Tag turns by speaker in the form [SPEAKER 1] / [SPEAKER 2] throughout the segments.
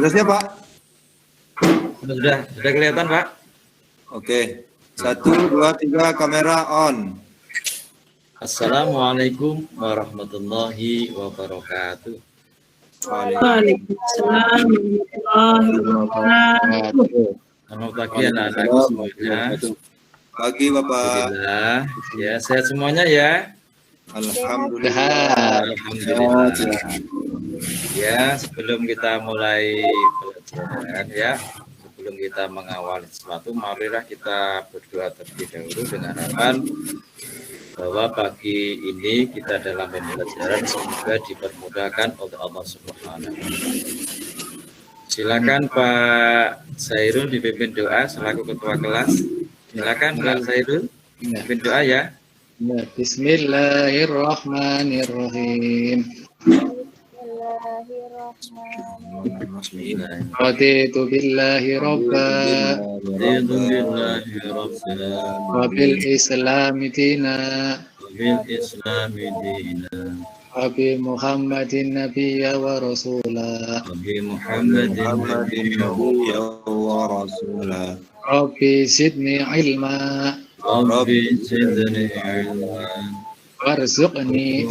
[SPEAKER 1] Sudah siap, Pak?
[SPEAKER 2] Sudah kelihatan, Pak?
[SPEAKER 1] Oke. 1, 2, 3, kamera on.
[SPEAKER 2] Assalamualaikum warahmatullahi wabarakatuh.
[SPEAKER 3] Waalaikumsalam warahmatullahi wabarakatuh.
[SPEAKER 2] Selamat pagi anak-anakku semuanya.
[SPEAKER 1] Pagi, Bapak.
[SPEAKER 2] Alhamdulillah. Ya, sehat semuanya ya.
[SPEAKER 1] Alhamdulillah.
[SPEAKER 2] Alhamdulillah. Ya, sebelum kita mulai pelajaran ya, sebelum kita mengawali sesuatu, marilah kita berdoa terlebih dahulu dengan harapan bahwa pagi ini kita dalam pembelajaran semoga dipermudahkan oleh Allah Subhanahu wa Ta'ala. Silakan Pak Sairul dipimpin doa selaku ketua kelas. Silakan Pak Sairul pimpin doa ya.
[SPEAKER 4] Bismillahirrahmanirrahim. Raditu billahi rabba wa bil islami dina wa bi Muhammadin nabiyya wa rasula Rabbi zidni ilma warzuqni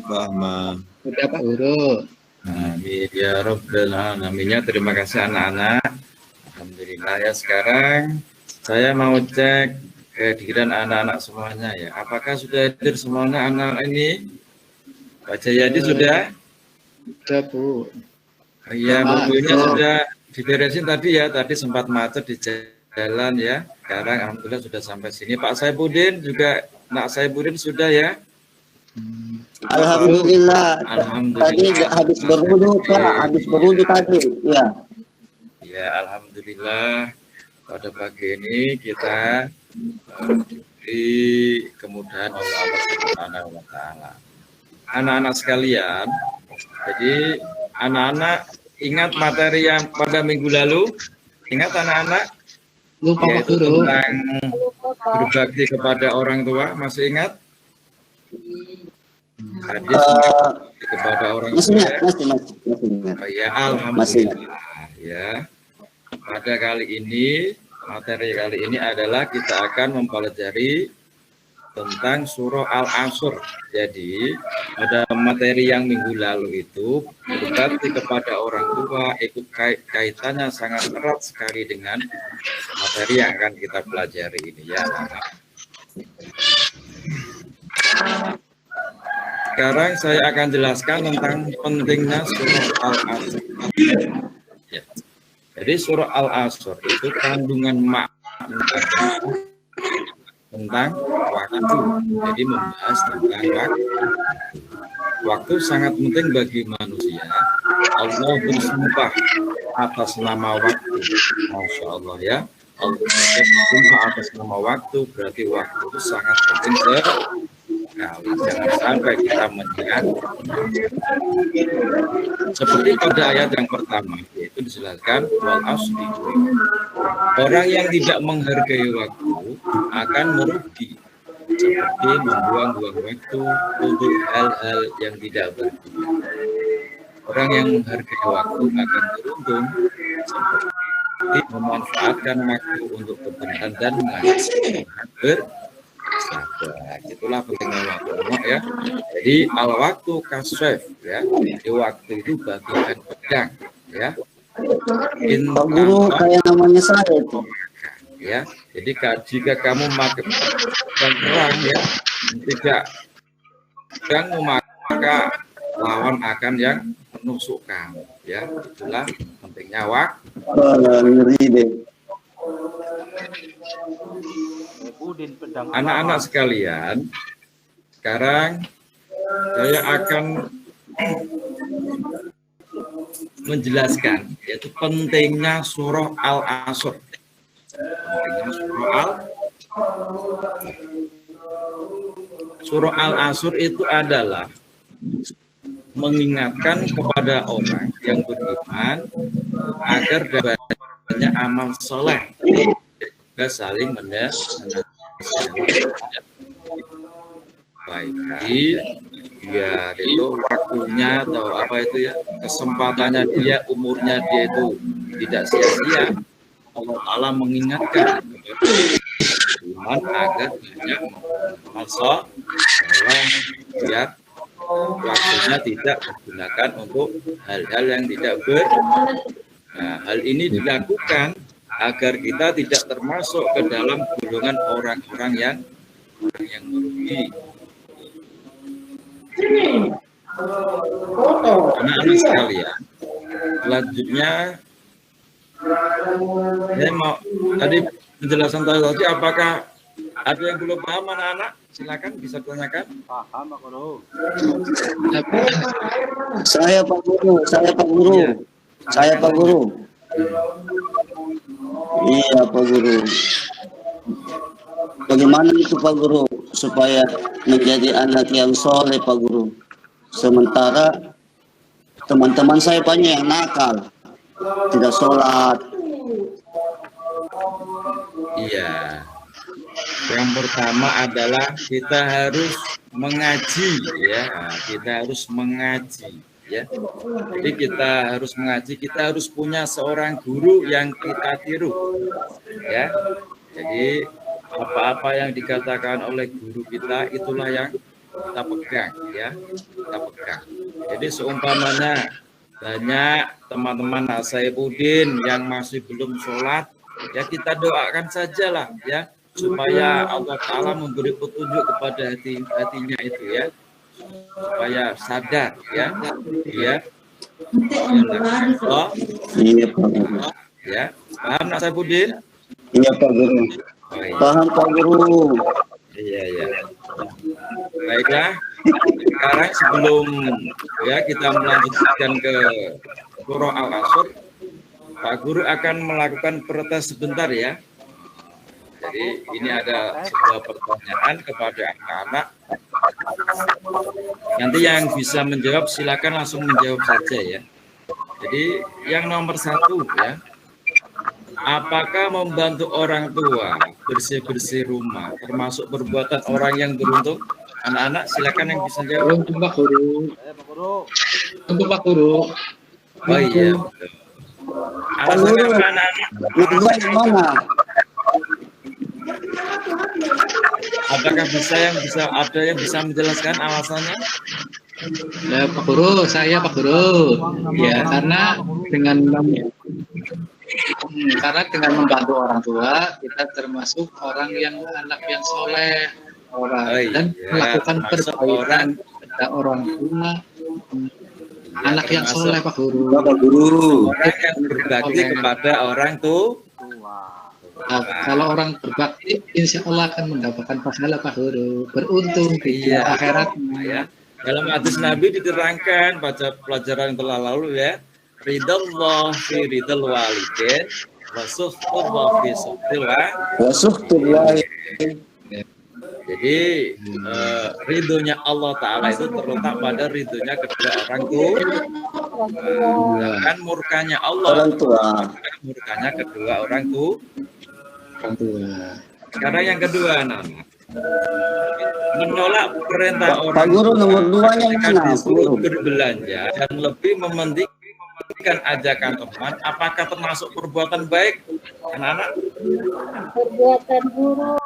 [SPEAKER 4] fahma. Sudah Pak Guru.
[SPEAKER 2] Amin ya Rabbal Alamin. Terima kasih anak-anak. Alhamdulillah ya, sekarang saya mau cek kehadiran anak-anak semuanya ya. Apakah sudah hadir semuanya anak ini? Pak Jayadi sudah?
[SPEAKER 4] Sudah Bu.
[SPEAKER 2] Iya, bukunya sudah diberesin tadi ya. Tadi sempat macet di jalan ya. Sekarang alhamdulillah sudah sampai sini. Pak Saipudin juga, Nak Saipudin sudah ya?
[SPEAKER 5] Alhamdulillah. Tadi habis berwudu Pak, habis berwudu tadi. Ya.
[SPEAKER 2] Ya, alhamdulillah pada pagi ini kita diberi kemudahan oleh Allah Subhanahu wa Ta'ala. Anak-anak sekalian, jadi anak-anak ingat materi yang pada minggu lalu? Ingat anak-anak?
[SPEAKER 4] Lupa Pak
[SPEAKER 2] Yaitu
[SPEAKER 4] Guru.
[SPEAKER 2] tentang berbakti kepada orang tua, masih ingat? Hadis kepada orang tua. Ya, alhamdulillah ya. Pada kali ini, materi kali ini adalah kita akan mempelajari tentang surah Al-Asr. Jadi, pada materi yang minggu lalu itu berbakti kepada orang tua, ikut kaitannya sangat erat sekali dengan materi yang akan kita pelajari ini ya. Sekarang saya akan jelaskan tentang pentingnya surah Al-Asr. Ya. Jadi surah Al-Asr itu kandungan makna tentang waktu. Jadi membahas tentang waktu. Waktu sangat penting bagi manusia. Allah bersumpah atas nama waktu. Masya Allah ya. Allah bersumpah atas nama waktu, berarti waktu itu sangat penting sekali. Jangan sampai kita mengingat. Seperti pada ayat yang pertama, yaitu dijelaskan wal asri. Orang yang tidak menghargai waktu akan merugi, seperti membuang-buang waktu untuk hal-hal yang tidak berguna. Orang yang menghargai waktu akan beruntung, seperti memanfaatkan waktu untuk kebenaran dan menghasilkan bersabar. Itulah pentingnya waktu ya. Jadi al waktu kasef ya. Di waktu itu bagikan pedang ya.
[SPEAKER 5] Pak Guru kayak namanya saya itu.
[SPEAKER 2] Ya. Jadi jika kamu memakai perang ya, tidak pedangmu maka lawan akan yang menusuk kamu ya. Itulah pentingnya waktu.
[SPEAKER 5] Ngeri deh.
[SPEAKER 2] Anak-anak sekalian, sekarang saya akan menjelaskan yaitu pentingnya surah Al-Asr. Surah Al-Asr itu adalah mengingatkan kepada orang yang beriman agar banyak amal soleh, juga saling menasihati. Baik, Ya, itu waktunya atau apa itu ya, kesempatannya dia, umurnya dia itu tidak sia-sia. Allah Ta'ala mengingatkan iman agar banyak masuk dalam biar waktunya tidak digunakan untuk hal-hal yang tidak Nah, hal ini dilakukan agar kita tidak termasuk ke dalam golongan orang-orang yang merugi. Anak-anak sekalian, selanjutnya saya mau tadi penjelasan tadi, apakah ada yang belum paham anak-anak? Silakan bisa tanyakan.
[SPEAKER 6] Paham Pak Guru.
[SPEAKER 5] Saya Pak Guru, saya Pak Guru.
[SPEAKER 2] Iya.
[SPEAKER 5] Saya Pak Guru. Iya Pak Guru. Bagaimana itu Pak Guru supaya menjadi anak yang soleh Pak Guru? Sementara teman-teman saya banyak yang nakal, tidak sholat.
[SPEAKER 2] Iya. Yang pertama adalah kita harus mengaji ya. Kita harus mengaji ya. Jadi kita harus mengaji, kita harus punya seorang guru yang kita tiru ya. Jadi apa-apa yang dikatakan oleh guru kita itulah yang kita pegang ya. Kita pegang. Jadi seumpamanya banyak teman-teman Saifuddin yang masih belum sholat, ya kita doakan sajalah ya, supaya Allah Ta'ala memberi petunjuk kepada hatinya itu ya, supaya sadar ya, oh,
[SPEAKER 5] Iya Pak Guru.
[SPEAKER 2] ya, paham Nak Saifuddin?
[SPEAKER 5] Iya Pak Guru.
[SPEAKER 2] Oh, iya.
[SPEAKER 5] Paham Pak Guru.
[SPEAKER 2] Iya. Baiklah, sekarang sebelum ya kita melanjutkan ke surah Al-Asr, Pak Guru akan melakukan protes sebentar ya. Jadi ini ada sebuah pertanyaan kepada anak-anak. Nanti yang bisa menjawab silakan langsung menjawab saja ya. Jadi yang nomor 1 ya, apakah membantu orang tua bersih-bersih rumah termasuk perbuatan orang yang beruntung? Anak-anak silakan yang bisa jawab.
[SPEAKER 4] Untuk Pak Guru.
[SPEAKER 6] Pak Guru.
[SPEAKER 4] Untuk Pak Guru.
[SPEAKER 2] Oh iya. Betul. Alasannya apa anak-anak?
[SPEAKER 5] Lebih baik mana?
[SPEAKER 2] Apakah ada yang bisa menjelaskan alasannya?
[SPEAKER 4] Ya Pak Guru, saya Pak Guru. Ya karena dengan membantu orang tua kita termasuk orang yang anak yang soleh dan melakukan perbaikan kepada orang tua, anak yang soleh Pak Guru.
[SPEAKER 5] Pak Guru.
[SPEAKER 2] Orang yang berbakti kepada orang tua.
[SPEAKER 4] Nah, kalau orang berbakti, insya Allah akan mendapatkan pahala Pak Guru, beruntung di akhirat.
[SPEAKER 2] Ya. Dalam hadis Nabi diterangkan pada pelajaran yang telah lalu ya, ridallah fi ridal walidain wa suhtullah fi suhtillah. Jadi ridhonya Allah Ta'ala itu terletak pada ridhonya kedua orang tua, dan murkanya Allah
[SPEAKER 5] Orang tua.
[SPEAKER 2] murkanya kedua orang tua. Sekarang yang kedua, anak-anak, menolak perintah
[SPEAKER 5] Pak
[SPEAKER 2] orang
[SPEAKER 5] Guru nomor 2-nya mana?
[SPEAKER 2] disuruh berbelanja dan lebih mementingkan ajakan teman, apakah termasuk perbuatan baik, anak-anak?
[SPEAKER 3] Perbuatan buruk.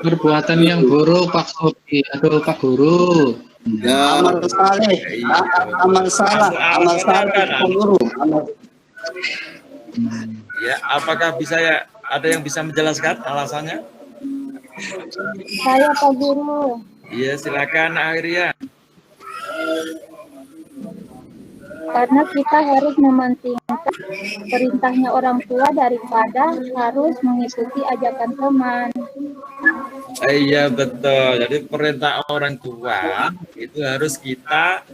[SPEAKER 4] Perbuatan yang buruk Pak Sobi, aduh Pak Guru.
[SPEAKER 1] Ya,
[SPEAKER 5] Amal saleh, amal salah, Pak Guru.
[SPEAKER 2] Ya, apakah ada yang bisa menjelaskan alasannya?
[SPEAKER 3] Saya Pak Guru.
[SPEAKER 2] Iya, silakan Akhirnya.
[SPEAKER 3] Karena kita harus mementingkan perintahnya orang tua daripada harus mengikuti ajakan teman.
[SPEAKER 2] Iya betul. Jadi perintah orang tua itu harus kita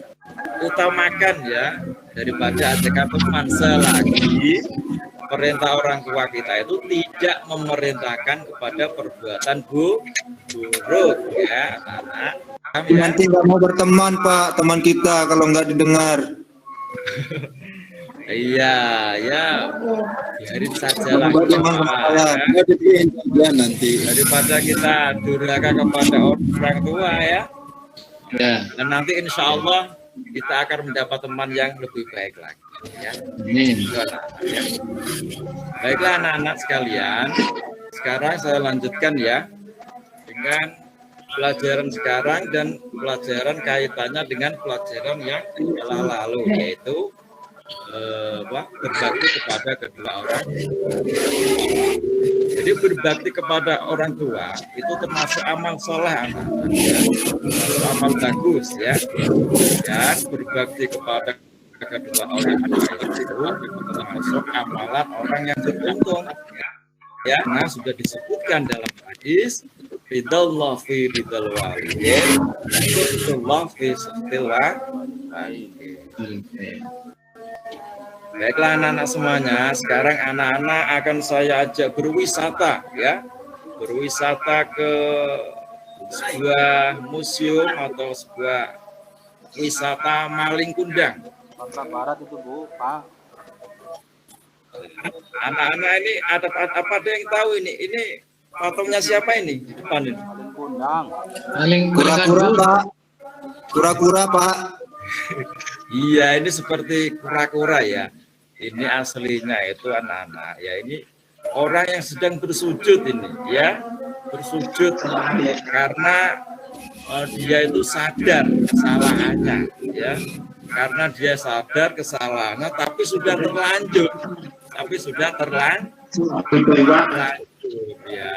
[SPEAKER 2] utamakan ya daripada ajakan teman, selagi perintah orang tua kita itu tidak memerintahkan kepada perbuatan buruk ya anak-anak.
[SPEAKER 1] nanti nggak mau berteman Pak, teman kita kalau nggak didengar.
[SPEAKER 2] Iya, ya. Biarin saja lah.
[SPEAKER 1] Nanti.
[SPEAKER 2] Daripada kita durhaka kepada orang tua ya.
[SPEAKER 4] Ya.
[SPEAKER 2] Dan nanti insya Allah kita akan mendapat teman yang lebih baik lagi. Ya.
[SPEAKER 4] Amin.
[SPEAKER 2] Ya. Baiklah anak-anak sekalian. Sekarang saya lanjutkan ya dengan pelajaran sekarang dan pelajaran kaitannya dengan pelajaran yang telah lalu, yaitu berbakti kepada kedua orang. Jadi berbakti kepada orang tua itu termasuk amal soleh, anak-anak, ya. Amal bagus ya. Dan berbakti kepada kedua orang tua itu termasuk amalan orang yang beruntung. Ya, nah sudah disebutkan dalam hadis, ridallah fi ridal walidain, ridallah fi sahtil walidain. Baiklah anak-anak semuanya, sekarang anak-anak akan saya ajak berwisata ya. Berwisata ke sebuah museum atau sebuah wisata maling kundang.
[SPEAKER 6] Sumatera Barat itu Bu, Pak.
[SPEAKER 2] Anak-anak ini ada yang tahu ini? Ini patungnya siapa ini? Di depan ini.
[SPEAKER 6] Maling kundang.
[SPEAKER 4] Paling
[SPEAKER 1] Kura-kura Pak. Kura-kura Pak.
[SPEAKER 2] Iya, ini seperti kura-kura ya. Ini aslinya itu anak-anak ya, ini orang yang sedang bersujud ini ya, bersujud karena dia itu sadar kesalahannya ya, karena dia sadar kesalahannya tapi sudah terlanjur ya.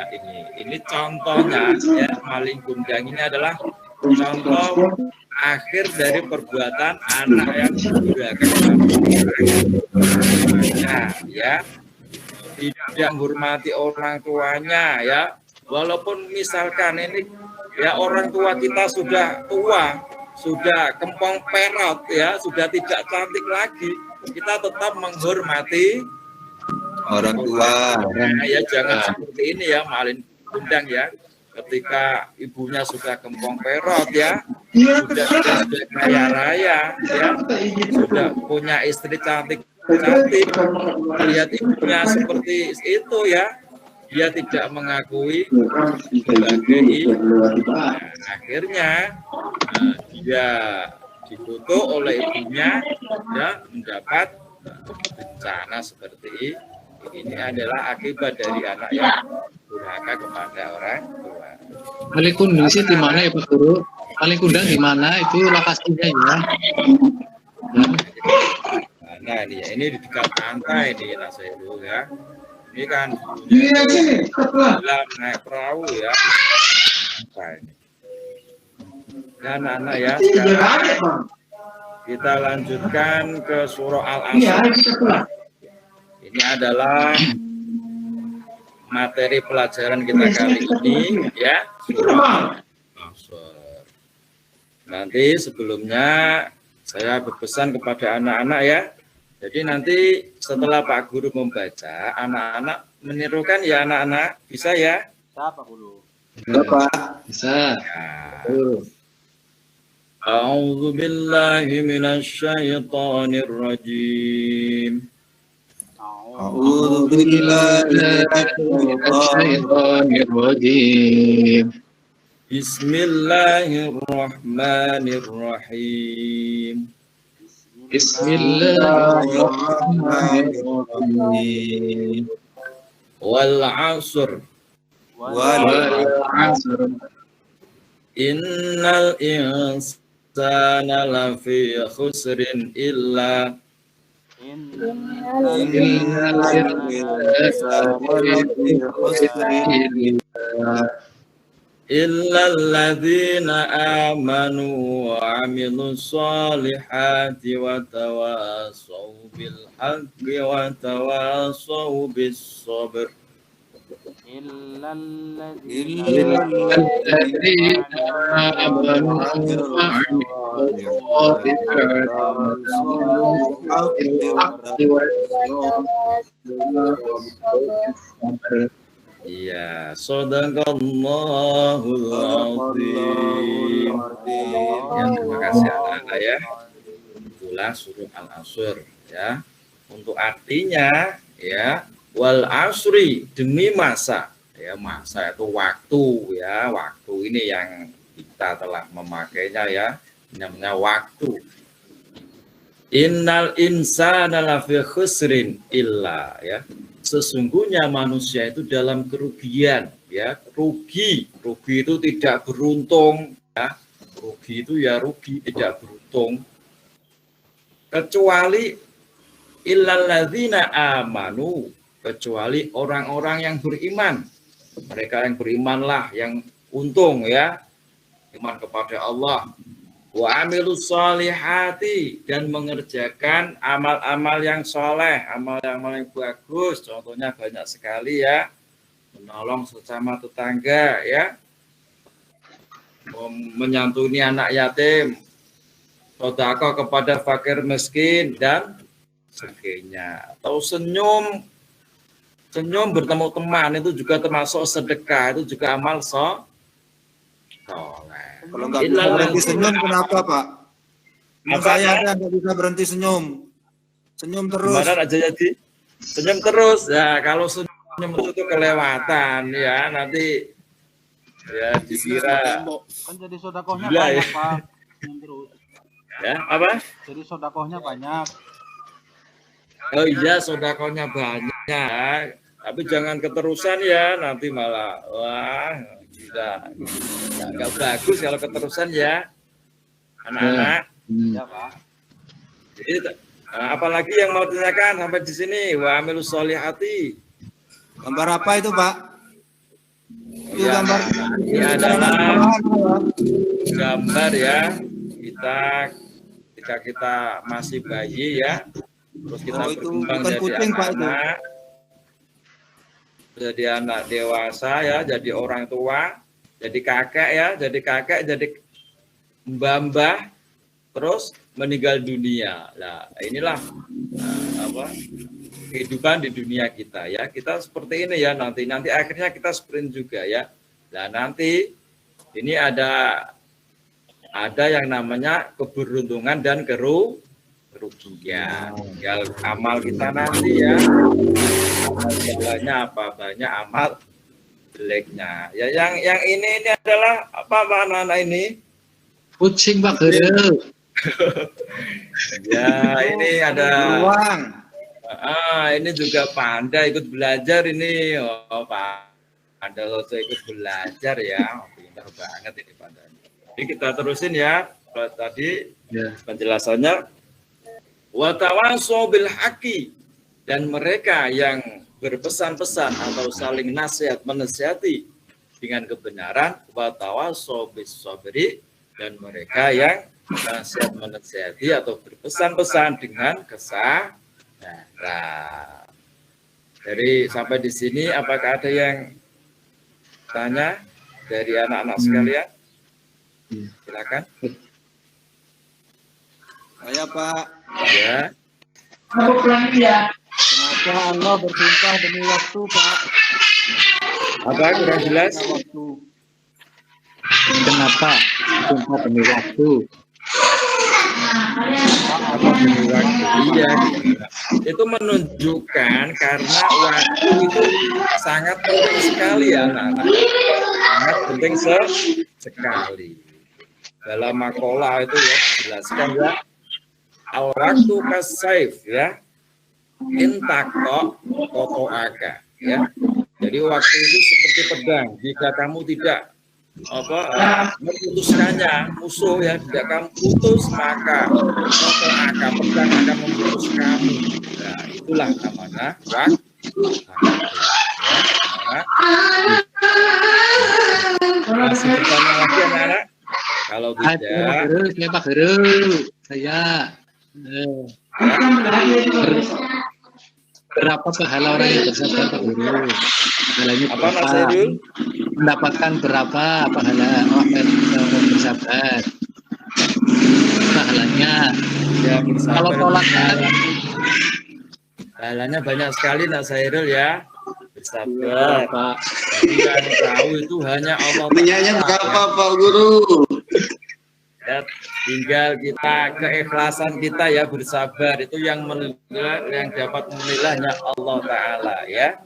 [SPEAKER 2] Ini contohnya ya, maling kundang ini adalah contoh akhir dari perbuatan anak yang durhaka ya, tidak menghormati orang tuanya ya, walaupun misalkan ini ya orang tua kita sudah tua, sudah kempong perot ya, sudah tidak cantik lagi, kita tetap menghormati
[SPEAKER 1] Orang tua.
[SPEAKER 2] Ya jangan seperti ini ya, maling kundang ya. Ketika ibunya sudah kempong perot ya, sudah kaya raya ya, sudah punya istri cantik, lihat ibunya seperti itu ya, dia tidak mengakui sebagai ibu. Akhirnya dia dikutuk oleh ibunya ya, mendapat bencana seperti ini. Ini adalah akibat dari anak yang durhaka kepada orang tua.
[SPEAKER 4] Maling kundang sih di mana ya Pak Guru? Maling kundang di mana itu lokasinya ya?
[SPEAKER 2] Nah ini ya, ini di dekat pantai ini Nasairu ya. Ini kan dalam naik perahu ya. Pantai. Dan anak ya, sekarang kita lanjutkan ke surah Al-Asr. Ini adalah materi pelajaran kita kali ini ya, surah Al-Asr. Nanti sebelumnya saya berpesan kepada anak-anak ya. Jadi nanti setelah Pak Guru membaca, anak-anak menirukan ya anak-anak, bisa ya?
[SPEAKER 6] Bisa Pak Guru.
[SPEAKER 1] Bapak.
[SPEAKER 4] Bisa.
[SPEAKER 2] Ya. A'udzu billahi minasyaitonir rajim.
[SPEAKER 1] A'udzu billahi minasyaitonir
[SPEAKER 4] rajim.
[SPEAKER 2] Bismillahirrahmanirrahim.
[SPEAKER 4] Bismillahirrahmanirrahim.
[SPEAKER 2] Wal 'asr. Innal insana lafi khusrin illa alladzina amanu wa 'amilus solihati wa tawassaw bil haqqi wa tawassaw bis sabr. Iya, shadaqallahul azim. Ya, terima kasih anak-anak ya. Itulah surah Al-Asr ya. untuk artinya ya wal asri demi masa ya, masa itu waktu ya, waktu ini yang kita telah memakainya ya, namanya waktu. Innal insana lafi khusrin illa ya, sesungguhnya manusia itu dalam kerugian ya, rugi itu tidak beruntung ya, rugi itu ya rugi tidak beruntung, kecuali illalladzina amanu, kecuali orang-orang yang beriman. Mereka yang berimanlah yang untung ya, iman kepada Allah. Wa amilus solihati, dan mengerjakan amal-amal yang soleh, amal-amal yang bagus. Contohnya banyak sekali ya, menolong sesama tetangga ya, menyantuni anak yatim, sedekah kepada fakir miskin dan sebagainya. Atau senyum bertemu teman itu juga termasuk sedekah, itu juga amal soleh.
[SPEAKER 1] Kalau nggak bisa berhenti senyum, kenapa Pak? Saya ada nggak bisa berhenti senyum. Senyum terus.
[SPEAKER 2] Gimana aja jadi? Senyum terus. Ya kalau senyum itu kelewatan ya, nanti ya dikira.
[SPEAKER 6] Kan jadi sodakohnya
[SPEAKER 2] Gila,
[SPEAKER 6] banyak
[SPEAKER 2] ya.
[SPEAKER 6] Pak. Terus.
[SPEAKER 2] Ya apa?
[SPEAKER 6] Jadi sodakohnya banyak.
[SPEAKER 2] Oh iya, sodakohnya banyak. Tapi jangan keterusan ya, nanti malah wah tidak nggak bagus kalau keterusan ya, anak-anak.
[SPEAKER 6] Ya Pak.
[SPEAKER 2] Jadi apalagi yang mau ditanyakan sampai di sini? Wa amilus solihati.
[SPEAKER 1] Gambar apa itu Pak? Itu
[SPEAKER 2] Ya,
[SPEAKER 1] gambar.
[SPEAKER 2] ini adalah gambar ya ketika kita masih bayi ya, terus kita
[SPEAKER 1] Oh, itu
[SPEAKER 2] berkembang
[SPEAKER 1] bukan
[SPEAKER 2] jadi
[SPEAKER 1] kucing, Pak, itu.
[SPEAKER 2] anak, jadi anak dewasa ya, jadi orang tua, jadi kakek, jadi mbah, terus meninggal dunia. Nah, inilah kehidupan di dunia kita ya. Kita seperti ini ya, nanti akhirnya kita sprint juga ya. Nah, nanti ini ada yang namanya keberuntungan dan kerugian. Tinggal amal kita nanti ya. Amal jalannya apa, banyak amal jeleknya. Ya yang ini adalah apa anak-anak ini?
[SPEAKER 4] Kucing Pak Guru.
[SPEAKER 2] Ya, ini ada
[SPEAKER 1] Uang.
[SPEAKER 2] ini juga Panda ikut belajar ini. Oh, Panda Loso ikut belajar ya. Pintar banget ini Panda. Jadi kita terusin ya. Tadi penjelasannya wa tawasau bil haqqi, dan mereka yang berpesan-pesan atau saling nasihat menasihati dengan kebenaran, wa tawasau bis sabri, dan mereka yang nasihat menasihati atau berpesan-pesan dengan kesabaran. Jadi sampai di sini apakah ada yang tanya dari anak-anak sekalian? Silakan.
[SPEAKER 1] Saya Pak.
[SPEAKER 2] Ya.
[SPEAKER 1] Kenapa Allah bersumpah demi waktu Pak?
[SPEAKER 2] Apa kurang jelas?
[SPEAKER 1] Waktu.
[SPEAKER 4] Kenapa? Sumpah demi waktu.
[SPEAKER 2] Apa demi waktu? Iya. Itu menunjukkan karena waktu itu sangat penting sekali ya anak-anak. Sangat penting sekali. Dalam makalah itu ya jelaskan ya. Al-waktu kasaif ya. Intakok kotoaka ya. Jadi waktu itu seperti pedang. Jika kamu tidak memutuskannya, musuh ya tidak kamu putus, maka kotoaka pedang akan memutus kamu. Nah, itulah namanya waktu. Masih bertanya lagi anak-anak? Kalau tidak,
[SPEAKER 4] Pak Guru, saya berapa pahala orang yang bersabar Pak Guru? Pahalanya
[SPEAKER 2] apa
[SPEAKER 4] berapa?
[SPEAKER 2] Mas Edul?
[SPEAKER 4] Mendapatkan berapa pahala orang bersabar? Pahalanya.
[SPEAKER 2] Ya, bersabar.
[SPEAKER 4] Kalau tolak
[SPEAKER 2] pahalanya banyak sekali Nak Sairul ya. Bersabar.
[SPEAKER 4] Pak.
[SPEAKER 2] Yang tahu itu hanya Allah.
[SPEAKER 5] Punyanya berapa Pak Guru?
[SPEAKER 2] Ya, Tinggal kita keikhlasan kita ya, bersabar, itu yang menilai, yang dapat menilainya Allah Ta'ala ya.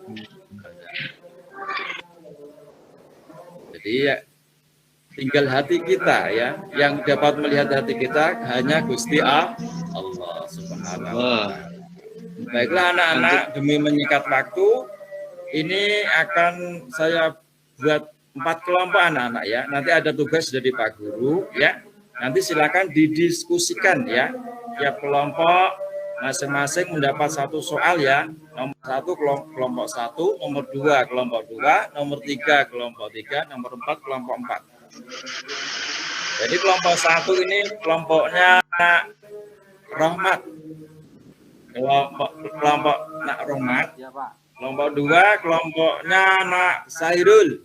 [SPEAKER 2] Jadi ya, tinggal hati kita ya, yang dapat melihat hati kita hanya Gusti Allah Subhanahu wa Ta'ala. Baiklah anak-anak, demi menyingkat waktu, ini akan saya buat 4 kelompok anak-anak ya. Nanti ada tugas dari Pak Guru ya. Nanti silakan didiskusikan ya. Tiap kelompok masing-masing mendapat 1 soal ya. Nomor 1 kelompok 1, nomor 2 kelompok 2, nomor 3 kelompok 3, nomor 4 kelompok 4. Jadi kelompok 1 ini kelompoknya Rahmat. Kelompok Nak Rahmat.
[SPEAKER 6] Ya Pak.
[SPEAKER 2] Kelompok 2 kelompoknya Nak Sairul.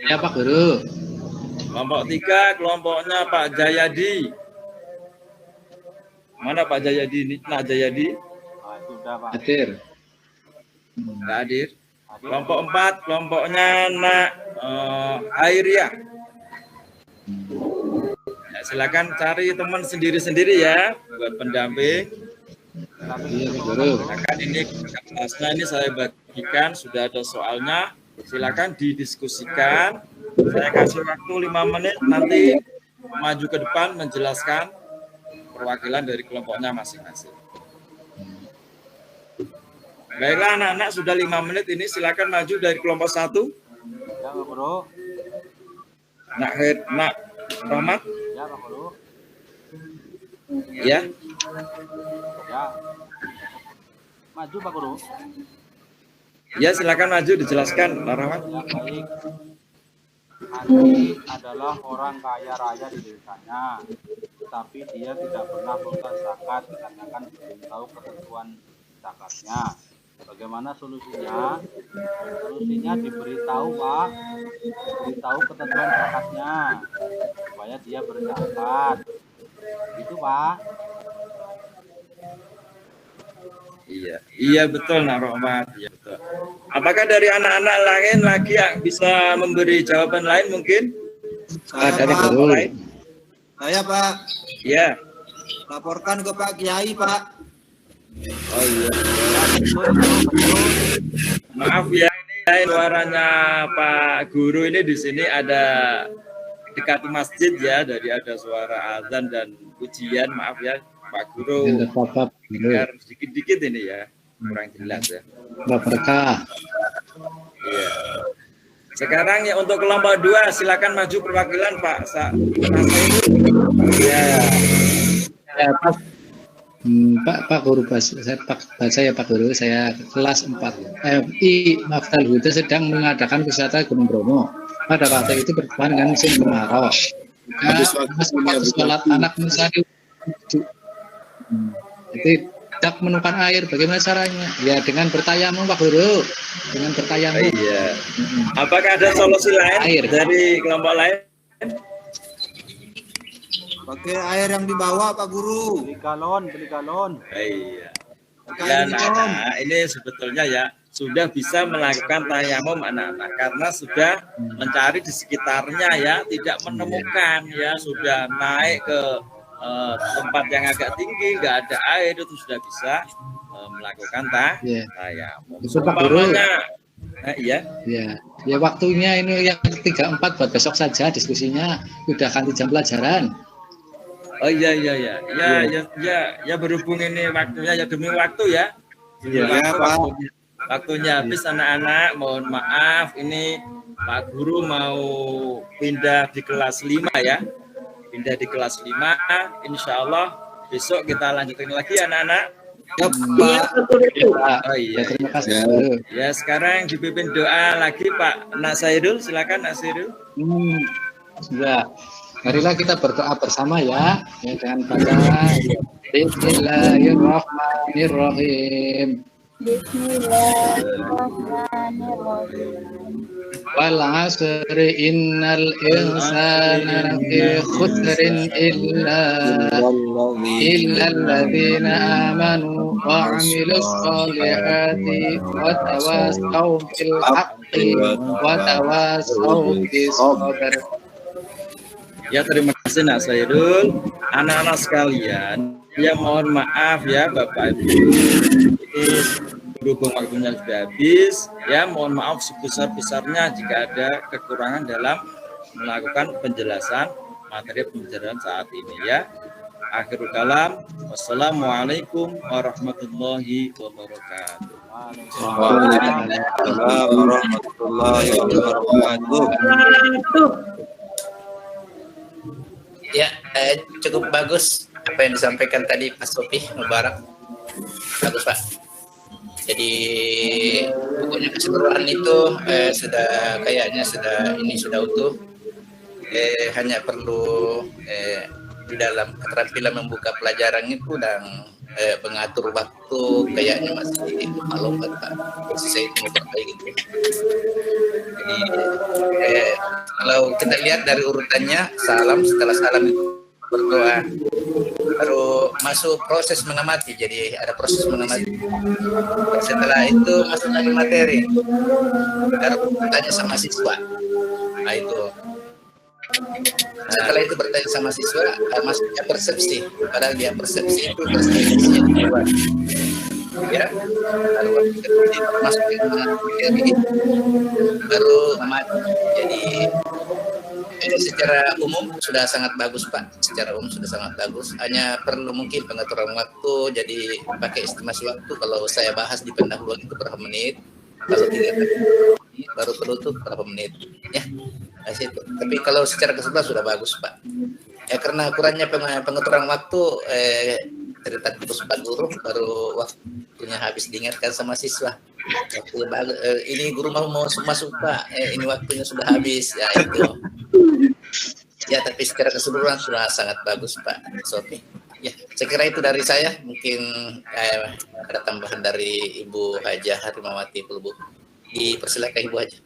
[SPEAKER 4] Ya Pak Guru.
[SPEAKER 2] Kelompok 3 kelompoknya Pak Jayadi. Mana Pak Jayadi ini? Nak Jayadi?
[SPEAKER 6] Ah, itu udah Pak.
[SPEAKER 4] Hadir.
[SPEAKER 2] Nggak hadir. Kelompok 4 kelompoknya Nak Airia. Ya, silakan cari teman sendiri-sendiri ya buat pendamping.
[SPEAKER 4] Iya Pak Guru.
[SPEAKER 2] Silakan ini kelasnya ini saya bagikan, sudah ada soalnya. Silakan didiskusikan. Saya kasih waktu 5 menit, nanti maju ke depan menjelaskan perwakilan dari kelompoknya masing-masing. Baiklah anak-anak, sudah 5 menit ini, silakan maju dari kelompok 1.
[SPEAKER 6] Ya Pak Guru.
[SPEAKER 2] Nak Rahmat,
[SPEAKER 6] Ya Pak Guru.
[SPEAKER 2] ya.
[SPEAKER 6] Ya. Maju Pak Guru.
[SPEAKER 2] Ya, silakan maju dijelaskan, Pak Rahmat.
[SPEAKER 6] Ya baik. Andi adalah orang kaya raya di desanya, tetapi dia tidak pernah melunasi zakat dikarenakan belum tahu ketentuan zakatnya. Bagaimana solusinya? Solusinya diberitahu Pak, diberitahu ketentuan zakatnya supaya dia berzakat. Itu Pak.
[SPEAKER 2] Iya betul Nak Rahmat. Iya betul. Apakah dari anak-anak lain lagi yang bisa memberi jawaban lain mungkin?
[SPEAKER 1] Saya,
[SPEAKER 4] Ada
[SPEAKER 1] Pak.
[SPEAKER 4] Guru.
[SPEAKER 1] Saya Pak,
[SPEAKER 2] Ya.
[SPEAKER 1] laporkan ke Pak Kiai Pak.
[SPEAKER 2] Oh iya.
[SPEAKER 6] Betul.
[SPEAKER 2] Maaf ya, ini suaranya Pak Guru ini di sini ada dekat masjid ya, dari ada suara azan dan pujian. Maaf ya Pak Guru,
[SPEAKER 4] Tidak apa-apa.
[SPEAKER 2] dengar sedikit-dikit ini ya, kurang jelas ya.
[SPEAKER 4] Berkah.
[SPEAKER 2] Iya. Sekarang ya untuk kelompok 2 silakan maju perwakilan Pak
[SPEAKER 4] Ya. Ya Pak. Pak Guru baca ya Pak Guru, saya kelas 4 MI Maftal Huda sedang mengadakan wisata Gunung Bromo. Pada waktu itu bertepatan dengan musim kemarau. Sholat anak mencari jadi tidak menemukan air, bagaimana caranya? Ya dengan bertayamum Pak Guru, dengan bertayamum.
[SPEAKER 2] Iya. Apakah ada solusi lain
[SPEAKER 4] Air.
[SPEAKER 2] dari kelompok lain?
[SPEAKER 1] Pakai air yang dibawa Pak Guru.
[SPEAKER 6] Beli galon.
[SPEAKER 2] Iya.
[SPEAKER 1] Pakai
[SPEAKER 2] Ya
[SPEAKER 1] air minum.
[SPEAKER 2] anak-anak, ini sebetulnya ya sudah bisa melakukan tayamum anak-anak karena sudah mencari di sekitarnya ya, tidak menemukan ya, sudah naik ke tempat yang agak tinggi, nggak ada air, itu sudah bisa melakukan
[SPEAKER 4] Ya.
[SPEAKER 2] tayamum.
[SPEAKER 4] Itu Pak Guru.
[SPEAKER 2] Iya.
[SPEAKER 4] Ya waktunya ini yang 3-4 buat besok saja diskusinya, udah ganti jam pelajaran.
[SPEAKER 2] Oh iya ya berhubung ini waktunya ya demi waktu ya.
[SPEAKER 1] Iya, Pak.
[SPEAKER 2] Waktunya habis anak-anak, mohon maaf ini Pak Guru mau pindah di kelas 5 ya. Pindah di kelas 5, insya Allah besok kita lanjutin lagi anak-anak.
[SPEAKER 1] Ya Pak.
[SPEAKER 2] Oh iya.
[SPEAKER 4] Ya, terima kasih.
[SPEAKER 5] Ya.
[SPEAKER 4] Guru.
[SPEAKER 2] Ya sekarang dipimpin doa lagi Pak Nak Sairul, silakan Nak Sairul.
[SPEAKER 4] Ya, marilah kita berdoa bersama ya, dengan baca Bismillahirrahmanirrahim.
[SPEAKER 3] Bismillahirrahmanirrahim.
[SPEAKER 4] Wal 'asri innal insana lafi khusrin illa alladzina amanu wa 'amilus solihati wa tawassaw bil haqqi wa tawassaw bis sabr.
[SPEAKER 2] Ya terima kasih Nak Sairul. Anak-anak sekalian, ya mohon maaf ya Bapak Ibu. Ini berhubung waktunya sudah habis, ya mohon maaf sebesar-besarnya jika ada kekurangan dalam melakukan penjelasan materi pembelajaran saat ini ya. Akhirul kalam, wassalamualaikum warahmatullahi wabarakatuh.
[SPEAKER 1] Waalaikumsalam warahmatullahi wabarakatuh.
[SPEAKER 7] Ya, cukup bagus apa yang disampaikan tadi Pak Sofi Mubarak. Bagus Pak. Jadi pokoknya keseluruhan itu kayaknya sudah utuh. Hanya perlu di dalam keterampilan membuka pelajaran itu dan mengatur waktu kayaknya masih lompat Pak. Saya itu memperbaiki gitu. Jadi kalau kita lihat dari urutannya, salam, setelah salam itu berdoa, baru masuk proses mengamati. Jadi ada proses mengamati. Setelah itu masuk lagi materi, baru bertanya sama siswa. Nah itu. Setelah itu bertanya sama siswa, masuknya persepsi. Padahal dia persepsi itu persepsi yang kedua. Ya, lalu kemudian masuk ke materi, baru mati. Jadi secara umum sudah sangat bagus Pak. Secara umum sudah sangat bagus. Hanya perlu mungkin pengaturan waktu. Jadi pakai estimasi waktu. Kalau saya bahas di pendahuluan itu berapa menit, kalau 3 menit, baru penutup berapa menit. Ya. Situ. Tapi kalau secara keseluruhan sudah bagus Pak. Ya karena kurangnya pengaturan waktu, cerita terus Pak Guru, baru waktunya habis diingatkan sama siswa. Ini guru mau masuk Pak, ini waktunya sudah habis. Ya itu. Ya tapi secara keseluruhan sudah sangat bagus Pak Sofi. Ya saya kira itu dari saya. Mungkin ada tambahan dari Ibu Hajah Harimawati Pulbu. Dipersilakan Ibu Hajah.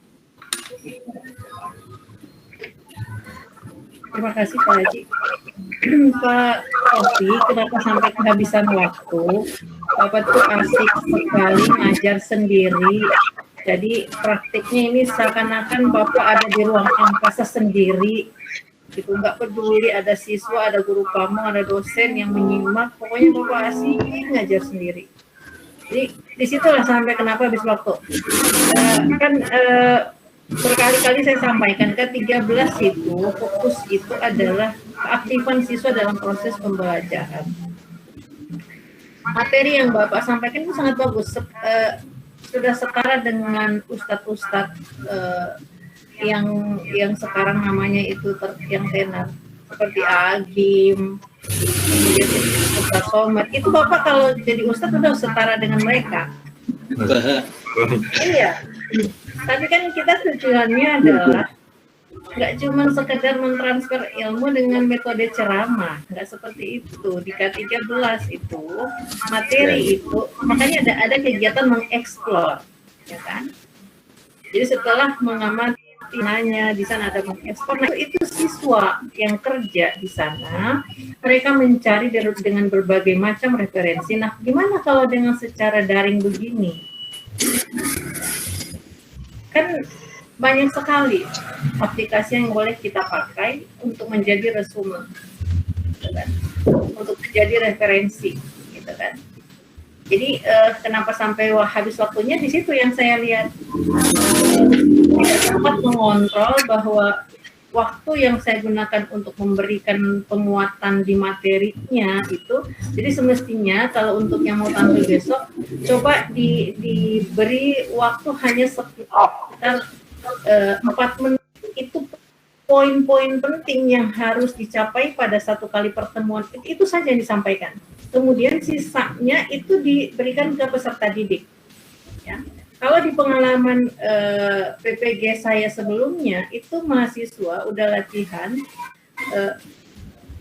[SPEAKER 8] Terima kasih Pak Haji. Pak Sofi, kenapa sampai kehabisan waktu? Bapak tuh asik sekali ngajar sendiri. Jadi praktiknya ini seakan-akan Bapak ada di ruang angkasa sendiri. Gitu, nggak peduli ada siswa, ada guru kamu, ada dosen yang menyimak. Pokoknya Bapak asik ngajar sendiri. Jadi disitulah sampai kenapa habis waktu. Berkali-kali saya sampaikan ke-13 itu fokus itu adalah keaktifan siswa dalam proses pembelajaran. Materi yang Bapak sampaikan itu sangat bagus, sudah setara dengan ustadz-ustadz yang sekarang namanya itu yang tenar seperti Agim, kemudian Ustadz Somad. Itu Bapak kalau jadi ustadz sudah setara dengan mereka. Iya. Tapi kan kita tujuannya adalah nggak cuma sekedar mentransfer ilmu dengan metode ceramah, nggak seperti itu. Di K13 itu materi itu, makanya ada kegiatan mengeksplor, ya kan? Jadi setelah mengamati hanya di sana ada mengeksplor, nah itu siswa yang kerja di sana, mereka mencari dengan berbagai macam referensi. Nah, gimana kalau dengan secara daring begini? Kan banyak sekali aplikasi yang boleh kita pakai untuk menjadi resume, gitu kan? Untuk menjadi referensi, gitu kan? Jadi kenapa sampai habis waktunya di situ yang saya lihat tidak sempat mengontrol bahwa waktu yang saya gunakan untuk memberikan penguatan di materinya itu, jadi semestinya kalau untuk yang mau tampil besok, coba diberi waktu hanya sekitar 4 menit. Itu poin-poin penting yang harus dicapai pada satu kali pertemuan, itu saja yang disampaikan. Kemudian sisanya itu diberikan ke peserta didik. Ya. Kalau di pengalaman PPG saya sebelumnya, itu mahasiswa udah latihan,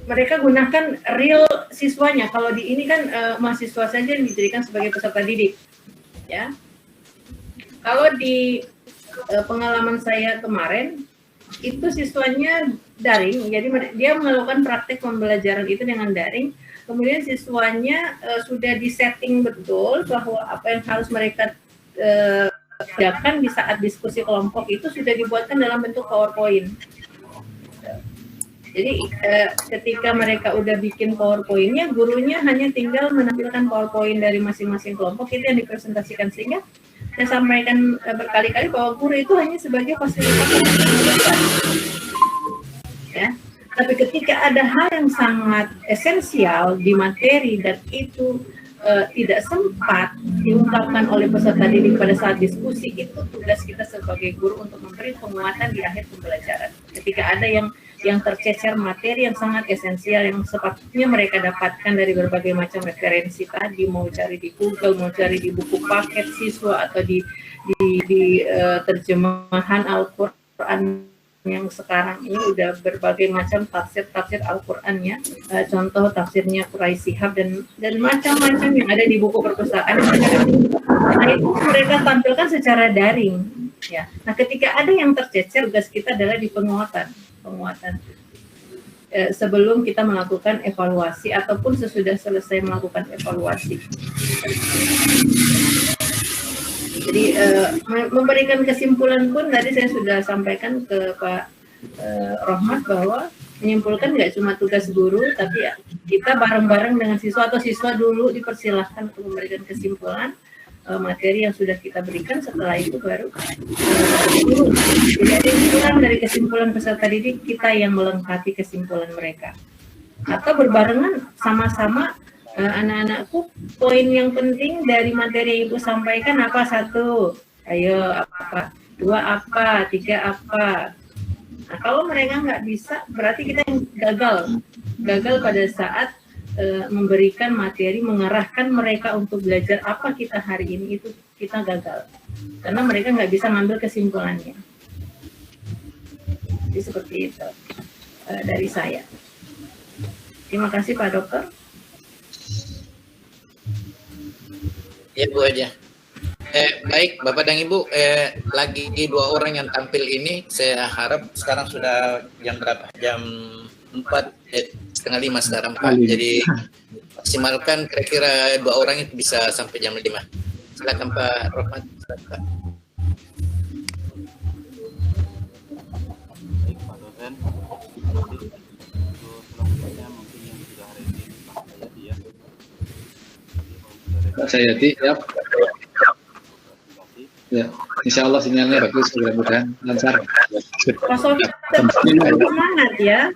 [SPEAKER 8] mereka gunakan real siswanya. Kalau di ini kan mahasiswa saja yang dijadikan sebagai peserta didik. Ya. Kalau di pengalaman saya kemarin, itu siswanya daring, jadi dia melakukan praktek pembelajaran itu dengan daring. Kemudian siswanya sudah disetting betul bahwa apa yang harus mereka kerjakan di saat diskusi kelompok itu sudah dibuatkan dalam bentuk PowerPoint. Jadi ketika mereka udah bikin PowerPoint-nya, gurunya hanya tinggal menampilkan PowerPoint dari masing-masing kelompok itu yang dipresentasikan, sehingga saya sampaikan berkali-kali bahwa guru itu hanya sebagai fasilitator. Ya. Tapi ketika ada hal yang sangat esensial di materi dan itu tidak sempat diungkapkan oleh peserta didik pada saat diskusi, itu tugas kita sebagai guru untuk memberi penguatan di akhir pembelajaran. Ketika ada yang tercecer materi yang sangat esensial yang sepatutnya mereka dapatkan dari berbagai macam referensi tadi, mau cari di Google, mau cari di buku paket siswa atau di terjemahan Al-Quran yang sekarang ini udah berbagai macam tafsir Al-Qur'annya, contoh tafsirnya Quraisy Shihab dan macam-macam yang ada di buku perpustakaan. Nah, itu mereka tampilkan secara daring, ya. Nah, ketika ada yang tercecer, tugas kita adalah di penguatan sebelum kita melakukan evaluasi ataupun sesudah selesai melakukan evaluasi. Jadi memberikan kesimpulan pun tadi saya sudah sampaikan ke Pak Rohmat bahwa menyimpulkan nggak cuma tugas guru, tapi ya, kita bareng-bareng dengan siswa atau siswa dulu dipersilahkan untuk memberikan kesimpulan materi yang sudah kita berikan, setelah itu baru guru. Jadi ada kesimpulan dari kesimpulan peserta didik, kita yang melengkapi kesimpulan mereka. Atau berbarengan sama-sama, anak-anakku, poin yang penting dari materi yang Ibu sampaikan apa? 1, ayo apa? 2 apa? 3 apa? Nah, kalau mereka nggak bisa, berarti kita yang gagal pada saat memberikan materi, mengarahkan mereka untuk belajar apa kita hari ini, itu kita gagal. Karena mereka nggak bisa ngambil kesimpulannya. Jadi seperti itu dari saya. Terima kasih Pak Dokter.
[SPEAKER 7] Ya Bu aja. Baik Bapak dan Ibu, lagi 2 orang yang tampil ini, saya harap sekarang sudah jam berapa? Jam 4:30 sekarang Pak. Jadi maksimalkan kira-kira 2 orang itu bisa sampai jam 5. Silakan Pak Rohmat. Silakan.
[SPEAKER 6] Baik Pak dosen. Untuk selanjutnya mungkin yang sudah ready Pak Sayati ya.
[SPEAKER 4] Pak Sayati, ya. Ya, insya Allah sinyalnya bagus, mudah-mudahan lancar.
[SPEAKER 8] Pak Sofi, tetap semangat ya.